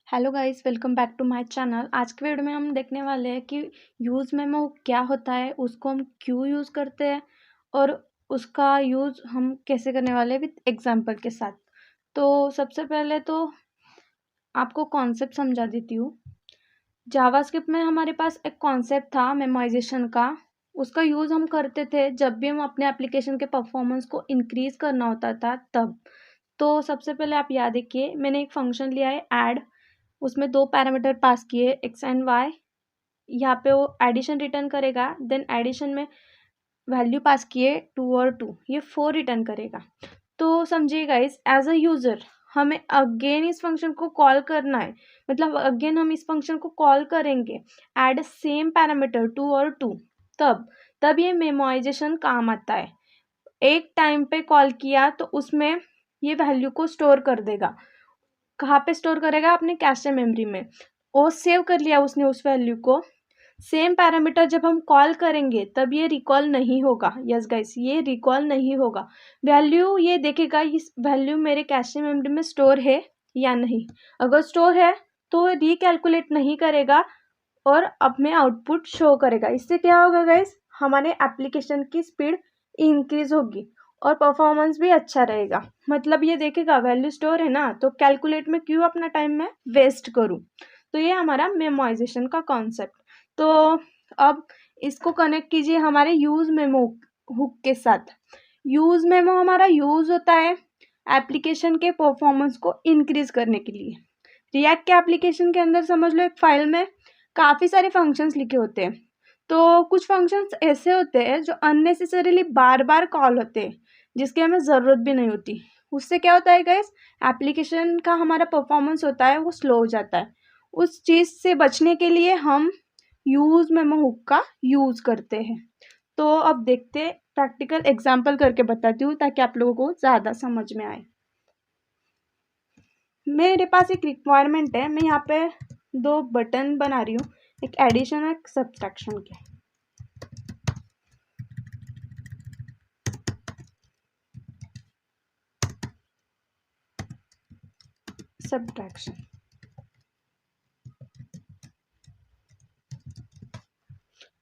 Hello guys, welcome back to my channel. आज के video में हम देखने वाले हैं कि यूज़ मेमो क्या होता है, उसको हम क्यों यूज़ करते हैं और उसका यूज़ हम कैसे करने वाले हैं विद एग्जांपल के साथ। तो सबसे पहले तो आपको कॉन्सेप्ट समझा देती हूँ। जावास्क्रिप्ट में हमारे पास एक कॉन्सेप्ट था मेमोराइजेशन का। उसका यूज़ हम करते थे जब भी हम अपने एप्लीकेशन के परफॉर्मेंस को इंक्रीज़ करना होता था तब। तो सबसे पहले आप याद रखिए, मैंने एक फंक्शन लिया है ऐड। उसमें 2 पैरामीटर पास किए एक्स एंड वाई। यहाँ पे वो एडिशन रिटर्न करेगा, देन एडिशन में वैल्यू पास किए 2 और 2, ये 4 रिटर्न करेगा। तो समझिए गाइस, एज अ यूज़र हमें अगेन इस फंक्शन को कॉल करना है, मतलब अगेन हम इस फंक्शन को कॉल करेंगे एड सेम पैरामीटर 2 और 2। तब ये मेमोराइजेशन काम आता है। एक टाइम पे कॉल किया तो उसमें ये वैल्यू को स्टोर कर देगा। कहाँ पे स्टोर करेगा? अपने कैशे मेमोरी में। और सेव कर लिया उसने उस वैल्यू को। सेम पैरामीटर जब हम कॉल करेंगे तब ये रिकॉल नहीं होगा। यस गाइस, ये रिकॉल नहीं होगा। वैल्यू ये देखेगा इस वैल्यू मेरे कैशे मेमोरी में स्टोर है या नहीं। अगर स्टोर है तो रिकैलकुलेट नहीं करेगा और अपने आउटपुट शो करेगा। इससे क्या होगा गाइस? हमारे एप्लीकेशन की स्पीड इंक्रीज होगी और परफॉर्मेंस भी अच्छा रहेगा। मतलब ये देखेगा वैल्यू स्टोर है ना, तो कैलकुलेट में क्यों अपना टाइम मैं वेस्ट करूं। तो ये हमारा मेमोराइजेशन का कॉन्सेप्ट। तो अब इसको कनेक्ट कीजिए हमारे यूज मेमो हुक के साथ। यूज मेमो हमारा यूज होता है एप्लीकेशन के परफॉर्मेंस को इंक्रीज करने के लिए। रिएक्ट के एप्लीकेशन के अंदर समझ लो एक फाइल में काफ़ी सारे फंक्शंस लिखे होते हैं। तो कुछ फंक्शंस ऐसे होते हैं जो अननेसेसरीली बार बार कॉल होते हैं, जिसकी हमें ज़रूरत भी नहीं होती। उससे क्या होता है गाइस? एप्लीकेशन का हमारा परफॉर्मेंस होता है वो स्लो हो जाता है। उस चीज़ से बचने के लिए हम यूज़ मेमो हुक का यूज़ करते हैं। तो अब देखते हैं, प्रैक्टिकल एग्जांपल करके बताती हूँ ताकि आप लोगों को ज़्यादा समझ में आए। मेरे पास एक रिक्वायरमेंट है, मैं यहाँ पे 2 बटन बना रही हूँ, एक एडिशन और एक सब्ट्रैक्शन के। सब्ट्रैक्शन।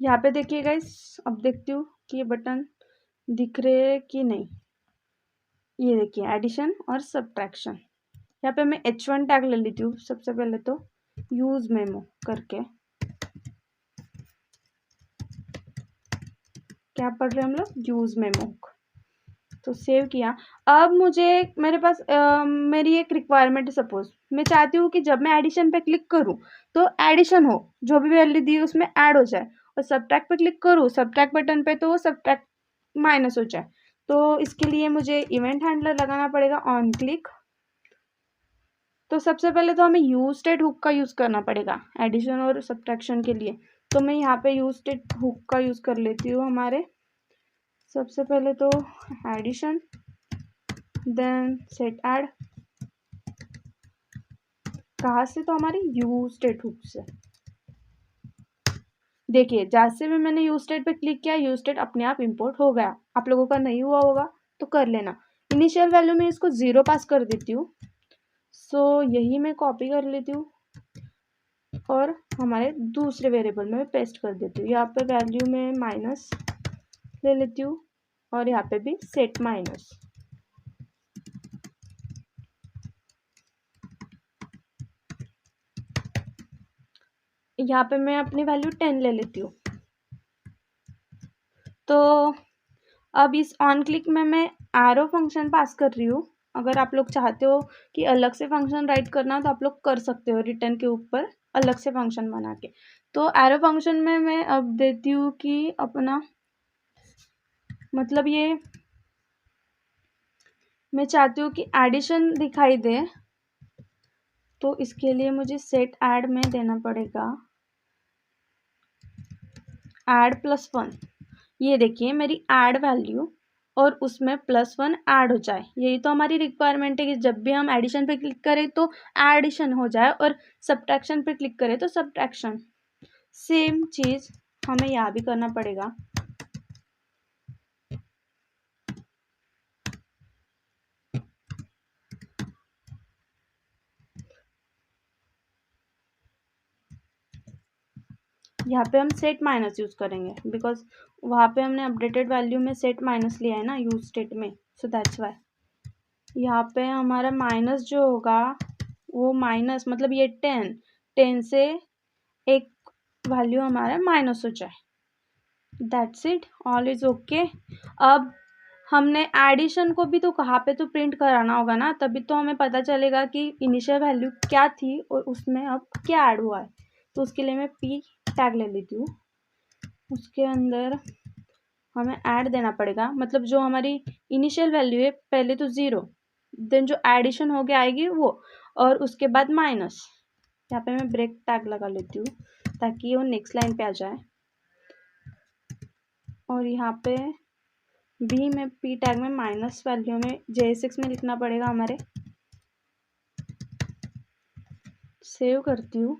यहाँ पे देखिए गाइस, अब देखती हूँ कि ये बटन दिख रहे हैं कि नहीं। ये देखिए एडिशन और सब्ट्रैक्शन। यहाँ पे मैं H1 टैग ले लेती हूँ सबसे पहले तो, यूज मेमो करके। क्या पढ़ रहे हैं हम लोग? Use memo. तो सेव किया। अब मुझे मेरे पास मेरी एक रिक्वायरमेंट है। सपोज मैं चाहती हूँ कि जब मैं एडिशन पे क्लिक करूँ तो एडिशन हो, जो भी वैल्यू दी उसमें ऐड हो जाए, और सब्ट्रैक्ट पे क्लिक करूँ, सब्ट्रैक्ट बटन पे, तो वो सब्ट्रैक्ट माइनस हो जाए। तो इसके लिए मुझे इवेंट हैंडलर लगाना पड़ेगा ऑन क्लिक। तो सबसे पहले तो हमें यूज स्टेट हुक का यूज़ करना पड़ेगा एडिशन और सब्ट्रैक्शन के लिए। तो मैं यहाँ पे यूज स्टेट हुक का यूज़ कर लेती हूँ। हमारे सबसे पहले तो एडिशन, देन सेट ऐड। कहाँ से? तो हमारी यूज स्टेट हुक से। देखिए जैसे भी मैंने यूज स्टेट पे क्लिक किया, यूज स्टेट अपने आप इंपोर्ट हो गया। आप लोगों का नहीं हुआ होगा तो कर लेना। इनिशियल वैल्यू में इसको 0 पास कर देती हूँ। सो यही मैं कॉपी कर लेती हूँ और हमारे दूसरे वेरिएबल में पेस्ट कर देती हूँ। यहाँ पे वैल्यू में माइनस ले लेती हूँ और यहाँ पे भी सेट माइनस। यहाँ पे मैं अपनी वैल्यू 10 ले लेती हूँ। तो अब इस ऑन क्लिक में मैं एरो फंक्शन पास कर रही हूँ। अगर आप लोग चाहते हो कि अलग से फंक्शन राइट करना तो आप लोग कर सकते हो, रिटर्न के ऊपर अलग से फंक्शन बना के। तो एरो फंक्शन में मैं अब देती हूँ कि अपना, मतलब ये मैं चाहती हूँ कि एडिशन दिखाई दे, तो इसके लिए मुझे सेट ऐड में देना पड़ेगा ऐड +1। ये देखिए मेरी ऐड वैल्यू और उसमें +1 ऐड हो जाए। यही तो हमारी रिक्वायरमेंट है कि जब भी हम एडिशन पे क्लिक करें तो एडिशन हो जाए और सब्ट्रैक्शन पे क्लिक करें तो सब्ट्रैक्शन। सेम चीज़ हमें यहाँ भी करना पड़ेगा। यहाँ पे हम सेट माइनस यूज़ करेंगे बिकॉज वहाँ पे हमने अपडेटेड वैल्यू में सेट माइनस लिया है ना यूज स्टेट में, सो दैट्स वाई यहाँ पे हमारा माइनस जो होगा वो माइनस मतलब ये 10 से एक वैल्यू हमारा माइनस हो जाए, that's it, all is okay. अब हमने एडिशन को भी तो कहाँ पे तो प्रिंट कराना होगा ना, तभी तो हमें पता चलेगा कि इनिशियल वैल्यू क्या थी और उसमें अब क्या ऐड हुआ है। तो उसके लिए मैं पी टैग ले लेती हूँ, उसके अंदर हमें ऐड देना पड़ेगा, मतलब जो हमारी इनिशियल वैल्यू है पहले तो 0, देन जो एडिशन हो गया आएगी वो, और उसके बाद माइनस। यहाँ पे मैं ब्रेक टैग लगा लेती हूँ ताकि वो नेक्स्ट लाइन पे आ जाए, और यहाँ पे भी में पी टैग में माइनस वैल्यू में JS6 में लिखना पड़ेगा हमारे। सेव करती हूँ।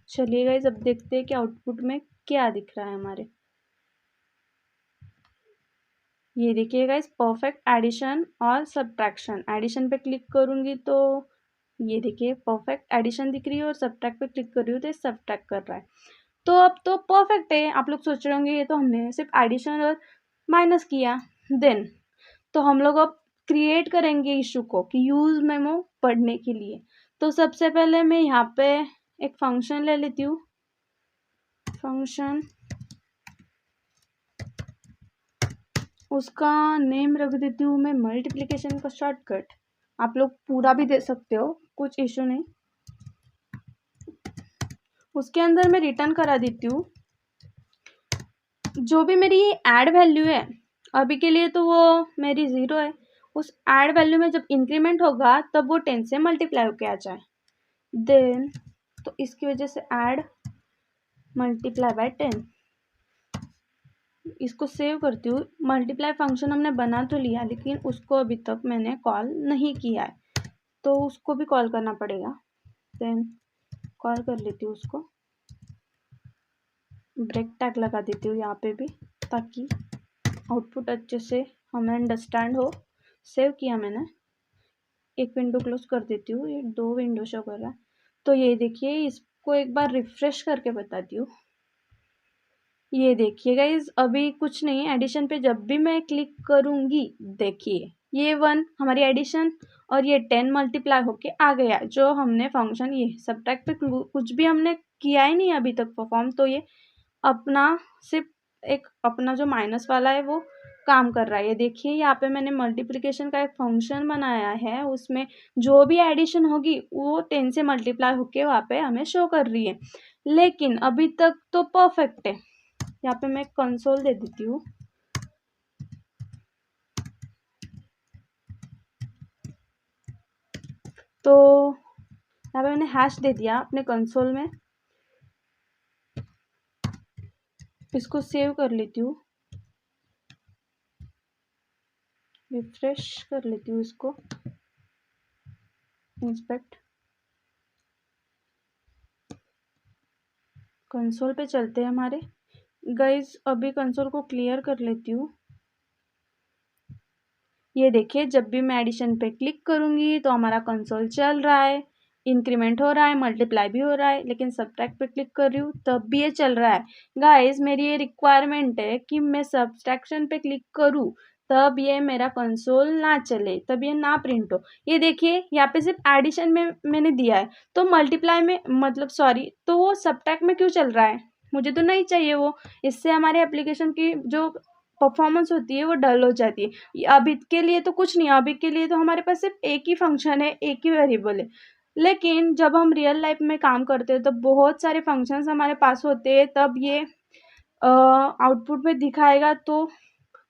चलिए गाइस अब देखते हैं कि आउटपुट में क्या दिख रहा है हमारे। ये देखिए गाइस परफेक्ट एडिशन और सब्ट्रैक्शन। एडिशन पे क्लिक करूँगी तो ये देखिए परफेक्ट एडिशन दिख रही है और सब्ट्रैक्ट पे क्लिक कर रही हूँ तो सब्ट्रैक्ट कर रहा है। तो अब तो परफेक्ट है। आप लोग सोच रहे होंगे ये तो हमने सिर्फ एडिशन और माइनस किया, देन तो हम लोग अब क्रिएट करेंगे इशू को कि यूज मेमो पढ़ने के लिए। तो सबसे पहले मैं यहाँ पे एक फंक्शन ले लेती हूँ, फंक्शन, उसका नेम रख देती हूँ मैं मल्टीप्लिकेशन का शॉर्टकट। आप लोग पूरा भी दे सकते हो, कुछ इशू नहीं। उसके अंदर मैं रिटर्न करा देती हूँ जो भी मेरी ऐड वैल्यू है, अभी के लिए तो वो मेरी 0 है। उस ऐड वैल्यू में जब इंक्रीमेंट होगा तब वो 10 से मल्टीप्लाई होके आ जाए, देन तो इसकी वजह से ऐड मल्टीप्लाई बाय 10। इसको सेव करती हूँ। मल्टीप्लाई फंक्शन हमने बना तो लिया लेकिन उसको अभी तक मैंने कॉल नहीं किया है, तो उसको भी कॉल करना पड़ेगा। देन कॉल कर लेती हूँ उसको, ब्रेक टैग लगा देती हूँ यहाँ पे भी ताकि आउटपुट अच्छे से हमें अंडरस्टैंड हो। सेव किया मैंने, एक विंडो क्लोज कर देती हूँ, ये 2 विंडो शो कर रहा है। तो ये देखिए, इसको एक बार रिफ्रेश करके बताती हूँ। ये देखिए गाइज अभी कुछ नहीं, एडिशन पे जब भी मैं क्लिक करूँगी देखिए ये 1 हमारी एडिशन और ये 10 मल्टीप्लाई होके आ गया। जो हमने फंक्शन ये सब्ट्रैक्ट पे कुछ भी हमने किया ही नहीं अभी तक परफॉर्म, तो ये अपना सिर्फ एक अपना जो माइनस वाला है वो काम कर रहा है। ये देखिए यहाँ पे मैंने मल्टीप्लिकेशन का एक फंक्शन बनाया है, उसमें जो भी एडिशन होगी वो 10 से मल्टीप्लाई होके वहाँ पे हमें शो कर रही है। लेकिन अभी तक तो परफेक्ट है। यहाँ पे मैं कंसोल दे देती हूँ, तो यहाँ पे मैंने हैश दे दिया अपने कंसोल में। इसको सेव कर लेती हूँ, रिफ्रेश कर लेती हूँ इसको, इंस्पेक्ट, कंसोल पे चलते हैं हमारे। गाइज अभी कंसोल को क्लियर कर लेती हूँ। ये देखिए जब भी मैं एडिशन पे क्लिक करूँगी तो हमारा कंसोल चल रहा है, इंक्रीमेंट हो रहा है, मल्टीप्लाई भी हो रहा है, लेकिन सब्ट्रैक्ट पे क्लिक कर रही हूँ तब भी ये चल रहा है। गाइस मेरी ये रिक्वायरमेंट है कि मैं सब्ट्रैक्शन पे क्लिक करूँ तब ये मेरा कंसोल ना चले, तब ये ना प्रिंट हो। ये देखिए यहाँ पे सिर्फ एडिशन में मैंने दिया है, तो मल्टीप्लाई में मतलब सॉरी, तो वो सब्ट्रैक्ट में क्यों चल रहा है? मुझे तो नहीं चाहिए वो। इससे हमारे एप्लीकेशन की जो परफॉर्मेंस होती है वो डल हो जाती है। अभी के लिए तो कुछ नहीं, अभी के लिए तो हमारे पास सिर्फ एक ही फंक्शन है, एक ही वेरिएबल है। लेकिन जब हम रियल लाइफ में काम करते हैं तब बहुत सारे फंक्शंस हमारे पास होते हैं, तब ये आउटपुट में दिखाएगा तो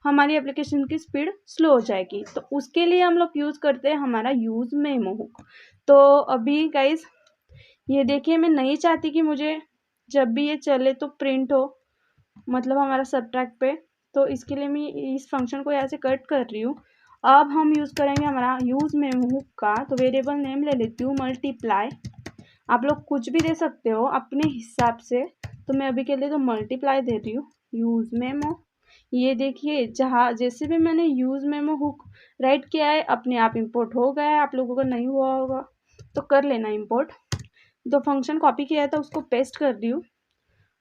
हमारी एप्लीकेशन की स्पीड स्लो हो जाएगी। तो उसके लिए हम लोग यूज़ करते हैं हमारा यूज़ मेमो हुक। तो अभी गाइज ये देखिए मैं नहीं चाहती कि मुझे जब भी ये चले तो प्रिंट हो, मतलब हमारा सब्ट्रैक्ट पे, तो इसके लिए मैं इस फंक्शन को यहाँ से कट कर रही हूँ। अब हम यूज़ करेंगे हमारा यूज़ मेमो का, तो वेरिएबल नेम ले लेती हूँ मल्टीप्लाई। आप लोग कुछ भी दे सकते हो अपने हिसाब से, तो मैं अभी के लिए तो मल्टीप्लाई दे रही हूँ यूज़ मेमो। ये देखिए जहाँ जैसे भी मैंने यूज़ मेमो हुक राइट किया है अपने आप इंपोर्ट हो गया है। आप लोगों का नहीं हुआ होगा तो कर लेना इंपोर्ट। तो फंक्शन कॉपी किया था उसको पेस्ट कर रही हूँ।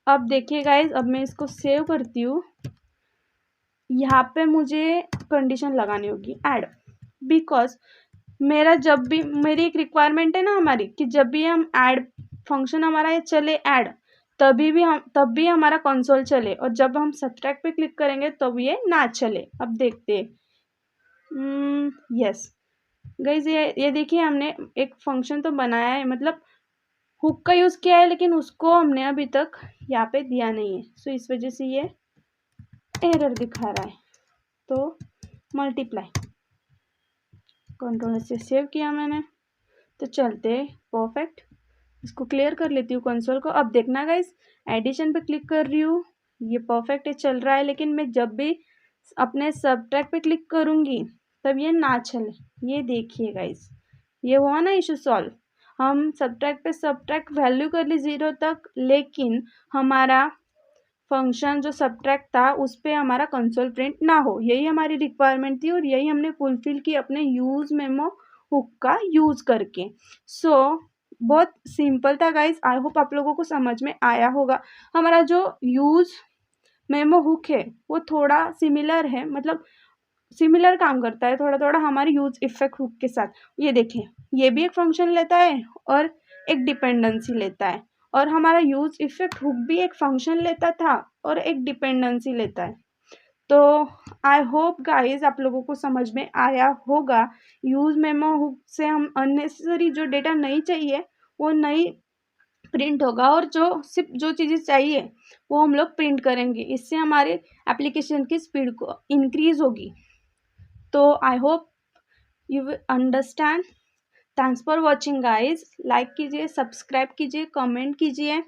अब देखिए गाइज, अब मैं इसको सेव करती हूँ। यहाँ पे मुझे कंडीशन लगानी होगी ऐड, बिकॉज मेरा जब भी मेरी एक रिक्वायरमेंट है ना हमारी कि जब भी हम ऐड फंक्शन हमारा ये चले ऐड, तब भी हमारा कंसोल चले, और जब हम सब्ट्रैक्ट पे क्लिक करेंगे तब ये ना चले। अब देखते हैं। यस गाइज, ये देखिए हमने एक फंक्शन तो बनाया है, मतलब हुक का यूज़ किया है, लेकिन उसको हमने अभी तक यहाँ पे दिया नहीं है। सो इस वजह से ये एरर दिखा रहा है। तो मल्टीप्लाई, कंट्रोल से सेव किया मैंने, तो चलते परफेक्ट। इसको क्लियर कर लेती हूँ कंसोल को। अब देखना गाइस, एडिशन पे क्लिक कर रही हूँ, ये परफेक्ट है, चल रहा है, लेकिन मैं जब भी अपने सब्ट्रैक्ट पे क्लिक करूँगी तब ये ना चले। ये देखिए गाइस, ये हुआ ना इशू सॉल्व। हम सब्ट्रैक्ट पे सब्ट्रैक्ट वैल्यू कर ली 0 तक, लेकिन हमारा फंक्शन जो सब्ट्रैक्ट था उस पर हमारा कंसोल प्रिंट ना हो। यही हमारी रिक्वायरमेंट थी और यही हमने फुलफिल की अपने यूज मेमो हुक का यूज करके। सो बहुत सिंपल था गाइज, आई होप आप लोगों को समझ में आया होगा। हमारा जो यूज मेमो हुक है वो थोड़ा सिमिलर है, मतलब सिमिलर काम करता है थोड़ा थोड़ा हमारे यूज इफेक्ट हुक के साथ। ये देखें, ये भी एक फंक्शन लेता है और एक डिपेंडेंसी लेता है, और हमारा यूज इफेक्ट हुक भी एक फंक्शन लेता था और एक डिपेंडेंसी लेता है। तो आई होप गाइज आप लोगों को समझ में आया होगा। यूज मेमो हुक से हम अननेसेसरी जो डेटा नहीं चाहिए वो नहीं प्रिंट होगा, और जो सिर्फ जो चीज़ें चाहिए वो हम लोग प्रिंट करेंगे। इससे हमारे एप्लीकेशन की स्पीड को इंक्रीज होगी। तो I hope you will understand. Thanks for watching guys. Like कीजिए, सब्सक्राइब कीजिए, कमेंट कीजिए।